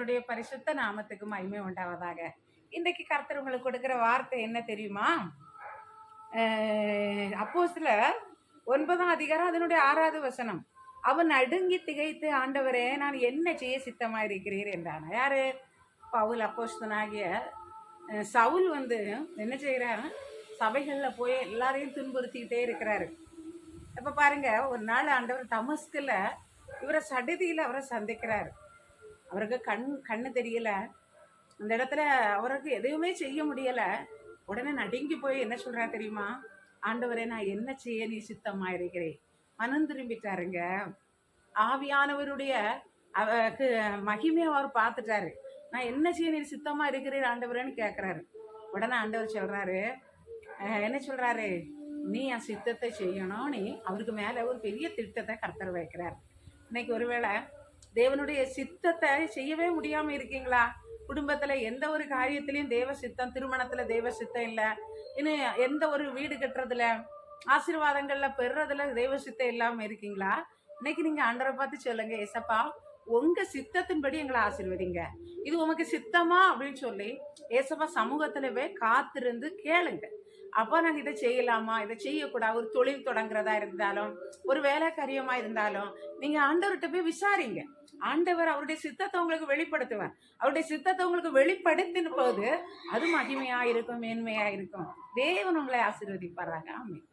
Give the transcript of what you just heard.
கர்த்தருடைய பரிசுத்த நாமத்துக்கு மகிமை உண்டாவதாக. இன்றைக்கு கர்த்தர் உங்களுக்கு கொடுக்கிற வார்த்தை என்ன தெரியுமா? அப்போஸ்தலர் 9ஆம் அதிகாரம் அதனுடைய 6வது வசனம். அவன் நடுங்கி திகைத்து, ஆண்டவரே நான் என்ன செய்ய சித்தமா இருக்கிறீர் என்றான். யாரு? பவுல் அப்போஸ்தலனாகிய சவுல் என்ன செய்கிறார்? சபைகளில் போய் எல்லாரையும் துன்புறுத்திக்கிட்டே இருக்கிறாரு. இப்போ பாருங்க, ஒரு நாள் ஆண்டவர் தமஸ்குல இவரை சடுதியில் அவரை சந்திக்கிறார். அவருக்கு கண்ணு தெரியல. அந்த இடத்துல அவருக்கு எதுவுமே செய்ய முடியல. உடனே நடுங்கி போய் என்ன சொல்றாரு தெரியுமா? ஆண்டவரே நான் என்ன செய்ய நீ சித்தமா இருக்கிறேன். மனம் திரும்பிட்டாருங்க. ஆவியானவருடைய மகிமையை அவர் பார்த்துட்டாரு. நான் என்ன செய்ய நீ சித்தமா இருக்கிறேன் ஆண்டவரேன்னு கேட்குறாரு. உடனே ஆண்டவர் சொல்றாரு, என்ன சொல்றாரு? நீ என் சித்தத்தை செய்யணும். நீ அவருக்கு மேல ஒரு பெரிய திட்டத்தை கர்த்தர் வைக்கிறார். இன்னைக்கு ஒருவேளை தேவனுடைய சித்தத்தை செய்யவே முடியாம இருக்கீங்களா? குடும்பத்துல எந்த ஒரு காரியத்திலையும் தேவ சித்தம், திருமணத்துல தேவ சித்தம் இல்லை, இன்னும் எந்த ஒரு வீடு கட்டுறதுல, ஆசீர்வாதங்கள்ல பெறுறதுல தேவ சித்தம் இல்லாம இருக்கீங்களா? இன்னைக்கு நீங்க ஆண்டவரை பார்த்து சொல்லுங்க, ஏசப்பா உங்க சித்தத்தின்படி எங்களை ஆசீர்வதிங்க, இது உமக்கு சித்தமா அப்படின்னு சொல்லி ஏசப்பா சமூகத்துல போய் காத்திருந்து கேளுங்க. அப்போ நாங்கள் இதை செய்யலாமா, இதை செய்யக்கூடாது. ஒரு தொழில் தொடங்குறதா இருந்தாலும், ஒரு வேலை காரியமா இருந்தாலும், நீங்க ஆண்டவர்கிட்ட போய் விசாரிங்க. ஆண்டவர் அவருடைய சித்தத்தை உங்களுக்கு வெளிப்படுத்துவார். அவருடைய சித்தத்தை உங்களுக்கு வெளிப்படுத்தின போது அது மகிமையா இருக்கும், மேன்மையா இருக்கும். தேவன் உங்களை ஆசீர்வதிப்பாராங்க. ஆமென்.